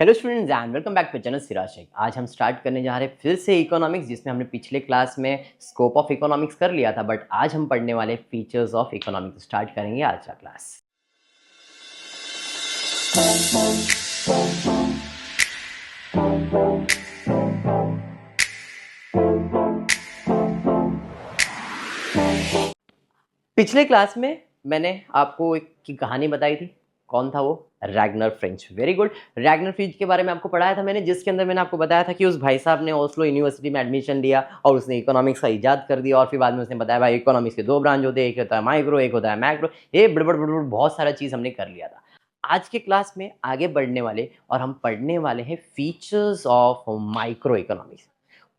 Hello students and welcome back to channel Siraj Shaikh. आज हम start करने जा रहे हैं फिर से इकोनॉमिक्स, जिसमें हमने पिछले क्लास में स्कोप ऑफ इकोनॉमिक्स कर लिया था, बट आज हम पढ़ने वाले फीचर्स ऑफ इकोनॉमिक्स स्टार्ट करेंगे आज का क्लास। पिछले क्लास में मैंने आपको एक की कहानी बताई थी। कौन था वो? Ragnar French. Very good. Ragnar French के बारे में आपको पढ़ाया था मैंने, जिसके अंदर मैंने आपको बताया था कि उस भाई साहब ने ओस्लो यूनिवर्सिटी में एडमिशन लिया और उसने इकोनॉमिक्स का इजाद कर दिया, और फिर बाद में उसने बताया भाई इकोनॉमिक्स के दो ब्रांच होते हैं, एक होता है माइक्रो, एक होता है मैक्रो। ये बड़बड़ बड़बड़ बहुत सारा चीज़ हमने कर लिया था। आज के क्लास में आगे बढ़ने वाले और हम पढ़ने वाले हैं फीचर्स ऑफ माइक्रो इकोनॉमिक्स।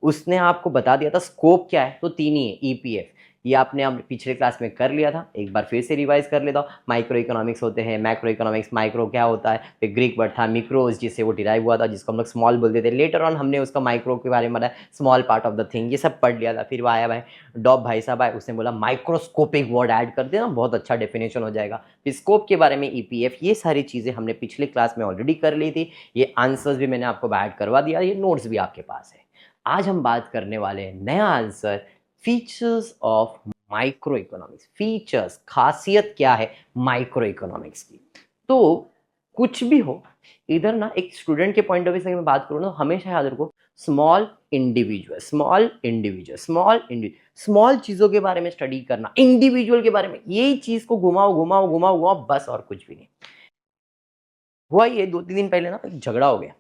उसने आपको बता दिया था स्कोप क्या है, तो तीन ही है। ईपीएफ ये आपने पिछले क्लास में कर लिया था, एक बार फिर से रिवाइज कर लेता हूँ। माइक्रो इकोनॉमिक्स होते हैं, मैक्रो इकोनॉमिक्स। माइक्रो क्या होता है? फिर ग्रीक वर्ड था मिक्रोज, जिससे वो डिराइव हुआ था, जिसको हम लोग स्मॉल बोलते थे। लेटर ऑन हमने उसका माइक्रो के बारे में बताया, small part of the thing, ये सब पढ़ लिया था। फिर वो आया भाई डॉब भाई साहब आए, उसने बोला माइक्रोस्कोपिक वर्ड ऐड कर देना, बहुत अच्छा डेफिनेशन हो जाएगा। फिर स्कोप के बारे में ईपीएफ, ये सारी चीज़ें हमने पिछले क्लास में ऑलरेडी कर ली थी। ये आंसर्स भी मैंने आपको ऐड करवा दिया, ये नोट्स भी आपके पास है। आज हम बात करने वाले हैं नया answer, features of micro economics. Features, खासियत क्या है माइक्रो इकोनॉमिक्स की। तो कुछ भी हो, इधर ना एक स्टूडेंट के पॉइंट ऑफ व्यू से मैं बात करूँ ना, हमेशा याद रखो small individual, small individual, small individual. Small चीज़ों के बारे में स्टडी करना, इंडिविजुअल के बारे में, यही चीज़ को घुमाओ घुमाओ घुमाओ घुमाओ, बस और कुछ भी नहीं। हुआ ये 2-3 दिन पहले ना एक झगड़ा हो गया,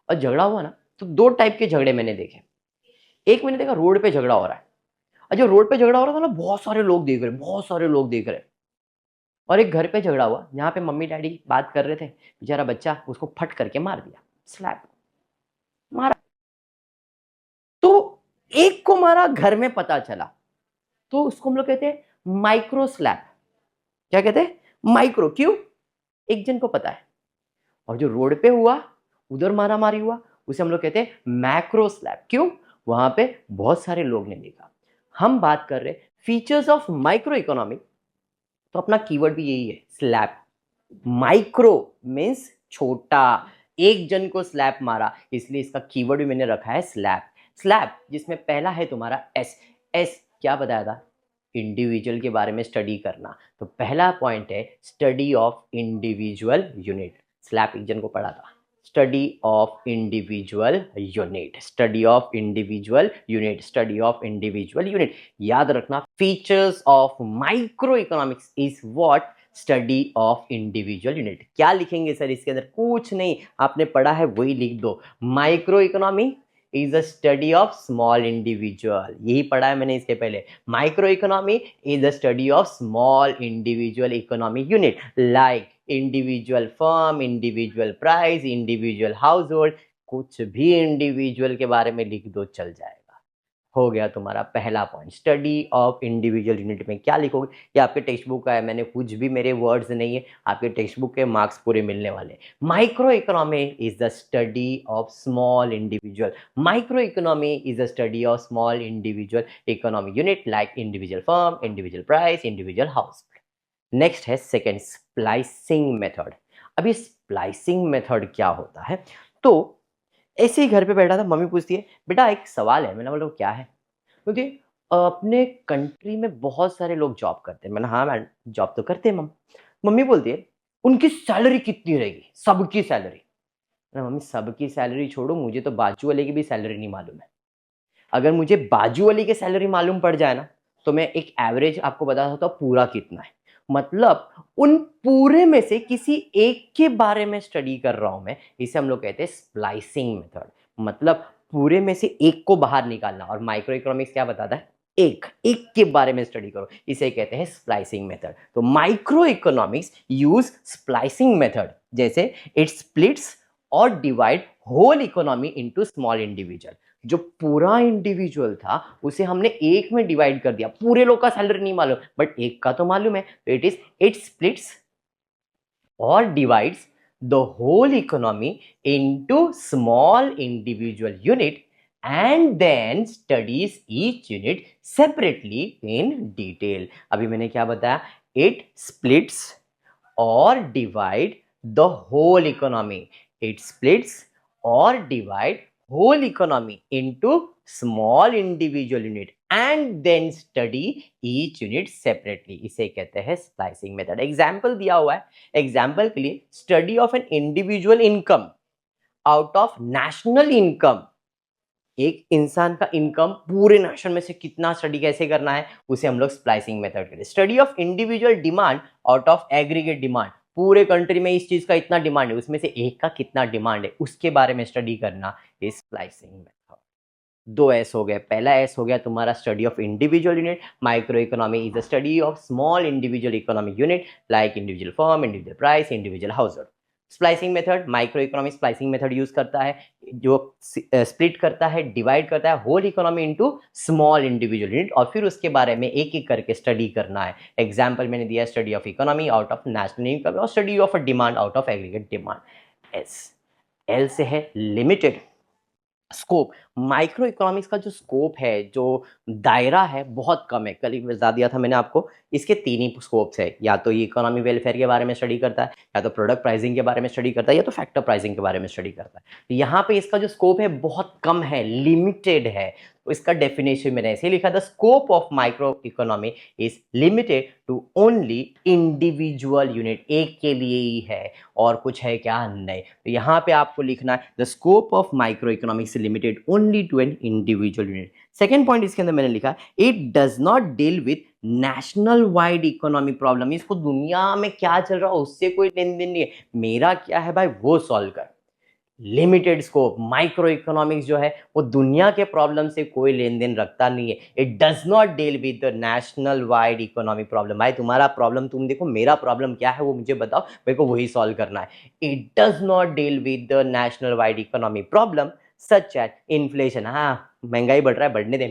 और झगड़ा हुआ ना तो दो टाइप के झगड़े मैंने देखे। एक मैंने देखा रोड पे झगड़ा हो रहा है, और जो रोड पे झगड़ा हो रहा था ना, बहुत सारे लोग देख रहे, बहुत सारे लोग देख रहे। और एक घर पे झगड़ा हुआ, जहाँ पे मम्मी डैडी बात कर रहे थे, बेचारा बच्चा उसको फट करके मार दिया, स्लैप मारा। तो एक को मारा, घर में पता चला, तो उसको हम लोग कहते हैं माइक्रो स्लैप। क्या कहते हैं? माइक्रो। क्यों? एक जन को पता है। और जो रोड पे हुआ, उधर मारा मारी हुआ, उसे हम लोग कहते हैं मैक्रो स्लैप। क्यों? वहां पे बहुत सारे लोग ने देखा। हम बात कर रहे फीचर्स ऑफ माइक्रो इकोनॉमी, तो अपना कीवर्ड भी यही है, स्लैप। माइक्रो मीन्स छोटा, एक जन को स्लैप मारा, इसलिए इसका कीवर्ड भी मैंने रखा है स्लैप। स्लैप जिसमें पहला है तुम्हारा एस। एस क्या बताया था? इंडिविजुअल के बारे में स्टडी करना। तो पहला पॉइंट है स्टडी ऑफ इंडिविजुअल यूनिट। स्लैप एक जन को पढ़ा था, study of individual unit, study of individual unit, study of individual unit. याद रखना, features of micro economics is what? Study of individual unit. क्या लिखेंगे सर इसके अंदर? कुछ नहीं, आपने पढ़ा है वही लिख दो। Micro economy is a study of small individual, यही पढ़ा है मैंने इसके पहले। Micro economy is a study of small individual economic unit, like individual firm, individual price, individual house hold. कुछ भी इंडिविजुअल के बारे में लिख दो, चल जाएगा। हो गया तुम्हारा पहला point. Study of individual unit में क्या लिखोगे? ये आपके टेक्स्ट बुक का है, मैंने कुछ भी, मेरे वर्ड्स नहीं है, आपके टेक्स्ट बुक के मार्क्स पूरे मिलने वाले। Micro economy is the study of small individual. Micro economy is the study of small individual economic unit, like individual firm, individual price, individual house. Next है सेकेंड, स्प्लाइसिंग मेथड। अभी splicing method क्या होता है? तो ऐसे ही घर पे बैठा था, मम्मी पूछती है बेटा एक सवाल है। मैंने बोला क्या है? क्योंकि अपने कंट्री में बहुत सारे लोग जॉब करते हैं। मैंने हाँ मैडम जॉब तो करते हैं मम। मम्मी बोलती है उनकी सैलरी कितनी रहेगी? सबकी सैलरी। मम्मी सबकी सैलरी छोड़ो, मुझे तो बाजू वाले की भी सैलरी नहीं मालूम है। अगर मुझे बाजू वाली की सैलरी मालूम पड़ जाए ना, तो मैं एक एवरेज आपको बता सकता हूँ पूरा कितना है। मतलब उन पूरे में से किसी एक के बारे में स्टडी कर रहा हूं मैं, इसे हम लोग कहते हैं स्प्लाइसिंग मेथड। मतलब पूरे में से एक को बाहर निकालना। और माइक्रो इकोनॉमिक्स क्या बताता है? एक एक के बारे में स्टडी करो, इसे कहते हैं स्प्लाइसिंग मेथड। तो micro economics use splicing method, जैसे इट स्प्लिट्स और divide whole economy into small individual. जो पूरा इंडिविजुअल था उसे हमने एक में डिवाइड कर दिया। पूरे लोग का सैलरी नहीं मालूम, बट एक का तो मालूम है, तो it splits or divides the whole economy into small individual unit and then studies each unit separately in detail. अभी मैंने क्या बताया? It splits or divide the whole economy It splits or divide whole economy into small individual unit and then study each unit separately. इसे कहते हैं splicing method. Example दिया हुआ है. एग्जाम्पल के लिए study of an individual income out of national income. एक इंसान का इनकम पूरे नेशन में से कितना स्टडी कैसे करना है, उसे हम लोग स्प्लाइसिंग मेथड कहते हैं. Study of individual demand out of aggregate demand. पूरे कंट्री में इस चीज का इतना डिमांड है, उसमें से एक का कितना डिमांड है, उसके बारे में स्टडी करना इज स्प्लाइसिंग मेथड. दो एस हो गए. पहला एस हो गया तुम्हारा study of individual unit. Micro economy is the study of small individual economic unit like individual firm, individual price, individual household. Splicing method, micro economy splicing method use करता है, जो split करता है, divide करता है whole economy into small individual unit और फिर उसके बारे में एक एक करके स्टडी करना है. एग्जांपल मैंने दिया study of economy out of national income और study of demand out of aggregate demand. एस. एल से है लिमिटेड स्कोप. माइक्रो इकोनॉमिक्स का जो स्कोप है, जो दायरा है, बहुत कम है. कल ही बता दिया था मैंने आपको, इसके तीन ही स्कोप्स है. या तो ये इकोनॉमी वेलफेयर के बारे में स्टडी करता है, या तो प्रोडक्ट प्राइसिंग के बारे में स्टडी करता है, या तो फैक्टर प्राइसिंग के बारे में स्टडी करता है. तो यहाँ पे इसका जो स्कोप है बहुत कम है, लिमिटेड है. तो इसका डेफिनेशन मैंने ऐसे लिखा था, scope of micro economy is limited to only individual unit. एक के लिए ही है और कुछ है क्या, नहीं. तो यहाँ पे आपको लिखना है the scope of micro economics limited only to an individual unit. Second point इसके अंदर मैंने लिखा, it does not deal with national wide economy problem. इसको दुनिया में क्या चल रहा है उससे कोई लेन देन नहीं है, मेरा क्या है भाई वो सॉल्व कर. Limited scope. माइक्रो इकोनॉमिक्स जो है वो दुनिया के प्रॉब्लम से कोई लेन देन रखता नहीं है. It does not deal with the national wide economic problem. भाई तुम्हारा प्रॉब्लम तुम देखो, मेरा प्रॉब्लम क्या है वो मुझे बताओ, मेरे को वही सॉल्व करना है. It does not deal with the national wide economic problem such as inflation. हाँ महंगाई बढ़ रहा है, बढ़ने दे,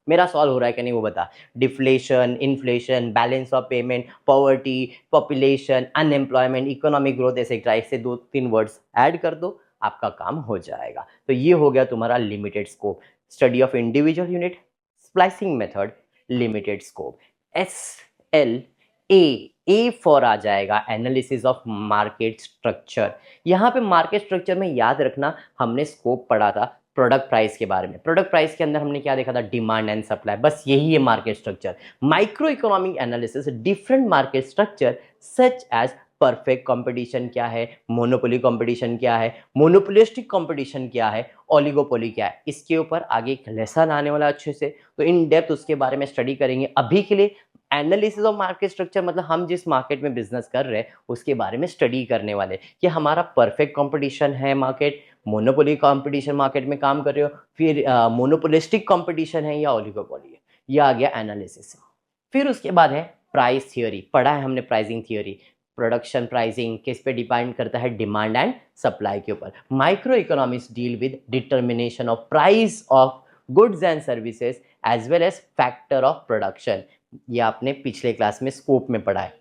मेरा सॉल्व हो रहा है कि नहीं वो बता. Deflation, inflation, balance of payment, poverty, population, unemployment, economic growth, etcetera. इससे 2-3 वर्ड्स ऐड कर दो, आपका काम हो जाएगा. तो ये हो गया तुम्हारा limited scope. Study of individual unit, splicing method, limited scope. S L A for आ जाएगा एनालिसिस ऑफ मार्केट स्ट्रक्चर. यहाँ पे मार्केट स्ट्रक्चर में याद रखना हमने स्कोप पढ़ा था प्रोडक्ट प्राइस के बारे में. प्रोडक्ट प्राइस के अंदर हमने क्या देखा था, डिमांड एंड सप्लाई. बस यही है market structure. Micro economic analysis different market structure such as perfect competition क्या है, मोनोपोली कंपटीशन क्या है, मोनोपोलिस्टिक कंपटीशन क्या है, ओलिगोपोली क्या है. इसके ऊपर आगे एक लेसन आने वाला अच्छे से, तो इन डेप्थ उसके बारे में स्टडी करेंगे. अभी के लिए एनालिसिस ऑफ मार्केट स्ट्रक्चर मतलब हम जिस मार्केट में बिजनेस कर रहे हैं उसके बारे में स्टडी करने वाले कि हमारा परफेक्ट कंपटीशन है मार्केट, मोनोपोली कंपटीशन मार्केट में काम कर रहे हो, फिर मोनोपोलिस्टिक कंपटीशन है या ओलिगोपोली है. यह आ गया एनालिसिस. फिर उसके बाद है प्राइस थियोरी. पढ़ा है हमने प्राइसिंग थियोरी. प्रोडक्शन प्राइसिंग किस पे डिपेंड करता है, डिमांड एंड सप्लाई के ऊपर. Micro economics deal with determination of price of goods and services as well as factor of production. ये आपने पिछले क्लास में स्कोप में पढ़ा है.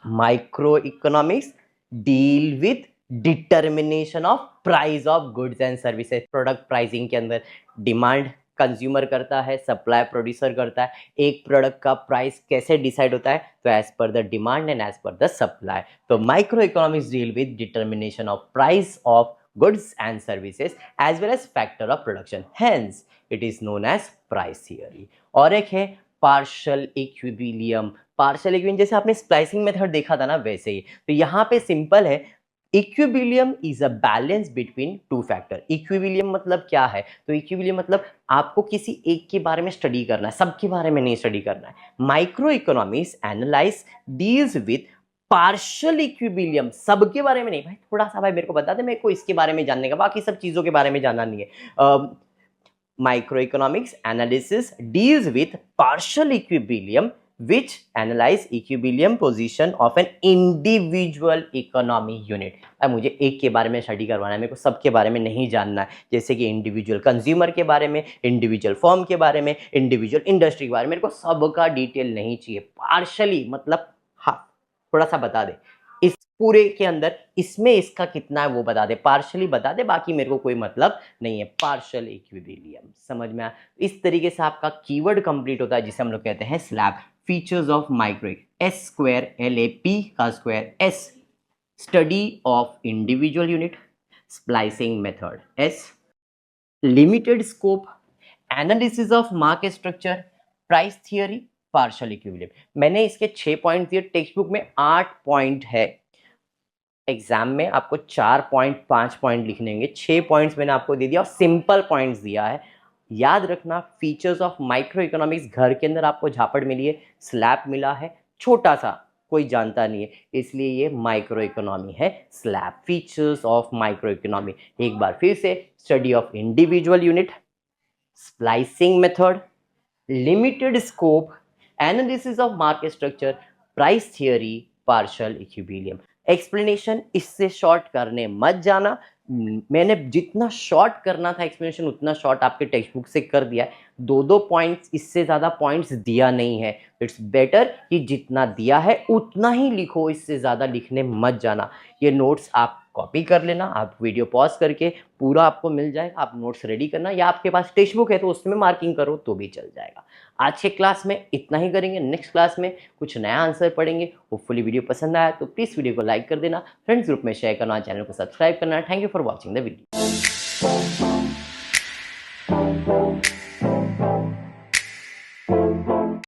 Micro economics deal with determination of price of goods and services. Product pricing के अंदर demand consumer करता है, सप्लाई प्रोड्यूसर करता है. एक प्रोडक्ट का प्राइस कैसे डिसाइड होता है, तो as per the demand and as per the supply. तो micro economics deal with determination of price of goods and services as well as factor of production. Hence it is known as price theory. और एक है partial equilibrium. Partial equilibrium जैसे आपने splicing method देखा था ना वैसे ही. तो यहाँ पे सिंपल है, equilibrium is a balance between two factor. Equilibrium मतलब क्या है, तो इक्विलिब्रियम मतलब आपको किसी एक के बारे में स्टडी करना है, सबके बारे में नहीं स्टडी करना है. Micro economics analyse deals with partial equilibrium. सबके बारे में नहीं भाई, थोड़ा सा भाई मेरे को बता दे, मेरे को इसके बारे में जानने का, बाकी सब चीजों के बारे में जानना नहीं है. Microeconomics analysis deals with partial equilibrium which analyze equilibrium position of an individual economy unit. अब मुझे एक के बारे में स्टडी करवाना है, मेरे को सबके बारे में नहीं जानना है. जैसे कि इंडिविजुअल कंज्यूमर के बारे में, इंडिविजुअल फर्म के बारे में, इंडिविजुअल इंडस्ट्री के बारे में, मेरे को सबका डिटेल नहीं चाहिए. पार्शली मतलब हाँ थोड़ा सा बता दे, इस पूरे के अंदर इसमें इसका कितना है वो बता दे, पार्शियली बता दे, बाकी मेरे को कोई मतलब नहीं है. पार्शियल इक्विलिब्रियम समझ में आया. इस तरीके से आपका कीवर्ड कंप्लीट होता है जिसे हम लोग कहते हैं slab. Features of micro, S square LAP का square, S study of individual unit, splicing method, S limited scope, analysis of market structure, price theory, partial equilibrium. मैंने इसके 6 पॉइंट दिए, टेक्स्ट बुक में 8 पॉइंट है, एग्जाम में आपको 4 point 5 point लिखने होंगे, 6 पॉइंट्स मैंने आपको दे दिया और सिंपल पॉइंट्स दिया है। याद रखना, फीचर्स ऑफ माइक्रो इकोनॉमिक्स, घर के अंदर आपको झापड़ मिली है, स्लैब मिला है, छोटा सा, कोई जानता नहीं है, इसलिए ये माइक्रो इकोनॉमी है। Slab, features of micro economy. एक बार फिर से, study of individual unit, splicing method, limited scope, analysis of market structure, price theory, partial equilibrium. Explanation इससे शॉर्ट करने मत जाना, मैंने जितना शॉर्ट करना था एक्सप्लेनेशन उतना शॉर्ट आपके टेक्स्ट बुक से कर दिया है। 2 पॉइंट्स, इससे ज़्यादा पॉइंट्स दिया नहीं है। इट्स बेटर कि जितना दिया है उतना ही लिखो, इससे ज़्यादा लिखने मत जाना। ये नोट्स आप कॉपी कर लेना, आप वीडियो पॉज करके पूरा आपको मिल जाएगा, आप नोट्स रेडी करना, या आपके पास टेक्स्ट बुक है तो उसमें मार्किंग करो तो भी चल जाएगा। आज के क्लास में इतना ही करेंगे, नेक्स्ट क्लास में कुछ नया आंसर पढ़ेंगे। होपफुली वीडियो पसंद आया तो प्लीज़ वीडियो को लाइक कर देना, फ्रेंड्स ग्रुप में शेयर करना, चैनल को सब्सक्राइब करना। Thank you for watching the video.